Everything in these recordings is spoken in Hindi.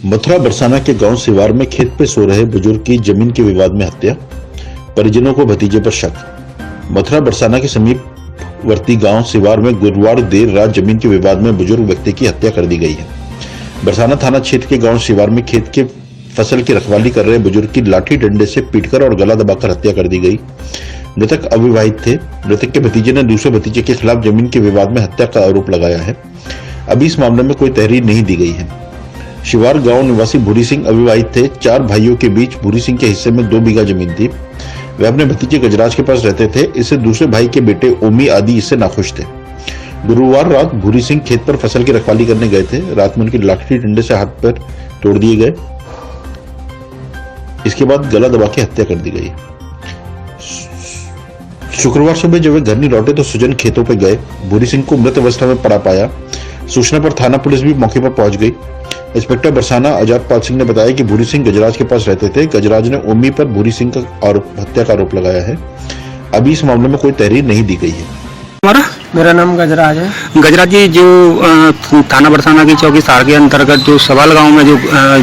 मथुरा बरसाना के गांव सिवार में खेत पे सो रहे बुजुर्ग की जमीन के विवाद में हत्या, परिजनों को भतीजे पर शक। मथुरा बरसाना के समीपवर्ती गांव सिवार में गुरुवार देर रात जमीन के विवाद में बुजुर्ग व्यक्ति की हत्या कर दी गई है। बरसाना थाना क्षेत्र के गांव सिवार में खेत के फसल की रखवाली कर रहे बुजुर्ग की लाठी डंडे से पीटकर और गला दबाकर हत्या कर दी गई। मृतक अविवाहित थे। मृतक के भतीजे ने दूसरे भतीजे के खिलाफ जमीन के विवाद में हत्या का आरोप लगाया है। अभी इस मामले में कोई तहरीर नहीं दी गई है। शिवार गांव निवासी भूरी सिंह अविवाहित थे। 4 भाइयों के बीच भूरी सिंह के हिस्से में 2 बीघा जमीन थी। वे अपने भतीजे गजराज के पास रहते थे। इससे दूसरे भाई के बेटे ओमी आदि इससे नाखुश थे। गुरुवार रात भूरी सिंह खेत पर फसल की रखवाली करने गए थे। रात में उनकी लाठी डंडे से हाथ पैर तोड़ दिए गए। इसके बाद गला दबा के हत्या कर दी गई। शुक्रवार सुबह जब वे घर नहीं लौटे तो सुजन खेतों पर गए। भूरी सिंह को मृत अवस्था में पड़ा पाया। सूचना पर थाना पुलिस भी मौके पर पहुंच गई। इंस्पेक्टर बरसाना आजादपाल सिंह ने बताया कि भूरी सिंह गजराज के पास रहते थे। गजराज ने ओमी पर भूरी सिंह का हत्या का आरोप लगाया है। अभी इस मामले में कोई तहरीर नहीं दी गई है। मेरा नाम गजराज है। गजराज जी, जो थाना बरसाना की चौकी सार के अंतर्गत जो सवाल गांव में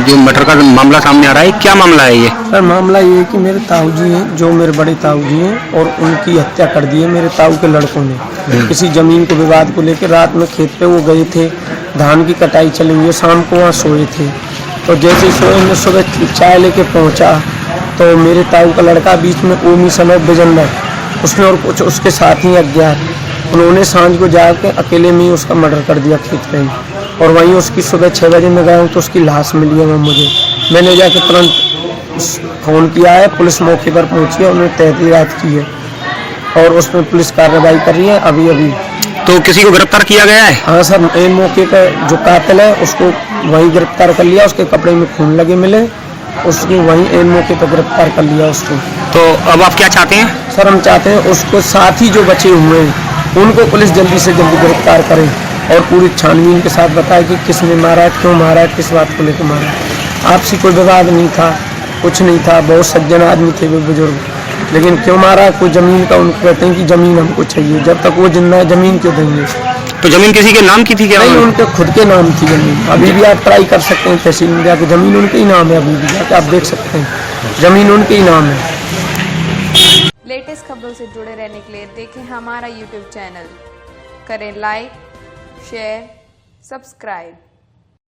जो मर्डर का मामला सामने आ रहा है, क्या मामला है ये? सर, मामला ये है कि मेरे ताऊ जी हैं, जो मेरे बड़े ताऊ जी हैं, और उनकी हत्या कर दी है मेरे ताऊ के लड़कों ने। किसी जमीन को विवाद को लेकर रात में खेत पे वो गए थे, धान की कटाई चली हुई है, शाम को वहाँ सोए थे। तो जैसे सोए मैं सुबह चाय लेके पहुँचा तो मेरे ताऊ का लड़का बीच में ओमी समय बिजंदर, उसने और कुछ उसके साथी अज्ञात, उन्होंने सांझ को जाकर अकेले में ही उसका मर्डर कर दिया खेत पे। और वहीं उसकी सुबह 6 बजे में गया हूँ तो उसकी लाश मिली है मुझे। मैंने जाके तुरंत फ़ोन किया है, पुलिस मौके पर पहुंची है, उन्होंने तहकीकात की है और उसमें पुलिस कार्रवाई कर रही है अभी। तो किसी को गिरफ्तार किया गया है? हाँ सर, इन मौके का जो कातिल है उसको वहीं गिरफ्तार कर लिया। उसके कपड़े में खून लगे मिले, उसको वहीं इन मौके पर गिरफ्तार कर लिया उसको। तो अब आप क्या चाहते हैं? सर, हम चाहते हैं उसको साथी जो बचे हुए हैं उनको पुलिस जल्दी से जल्दी गिरफ्तार करे और पूरी छानबीन के साथ बताए कि किसने मारा है, क्यों मारा है, किस बात को लेकर मारा है। आपसी कोई विवाद नहीं था, कुछ नहीं था, बहुत सज्जन आदमी थे वो बुजुर्ग, लेकिन क्यों मारा? कोई जमीन का, उनको कहते हैं कि जमीन हमको चाहिए। जब तक वो जिंदा है जमीन क्यों देंगे? तो जमीन किसी के नाम की थी क्या? नहीं, उनके खुद के नाम थी जमीन। अभी भी आप ट्राई कर सकते हैं तहसील में जाके, जमीन उनके ही नाम है। अभी भी जाके आप देख सकते हैं, जमीन उनके ही नाम है। लेटेस्ट खबरों से जुड़े रहने के लिए देखें हमारा YouTube चैनल, करें लाइक, शेयर, सब्सक्राइब।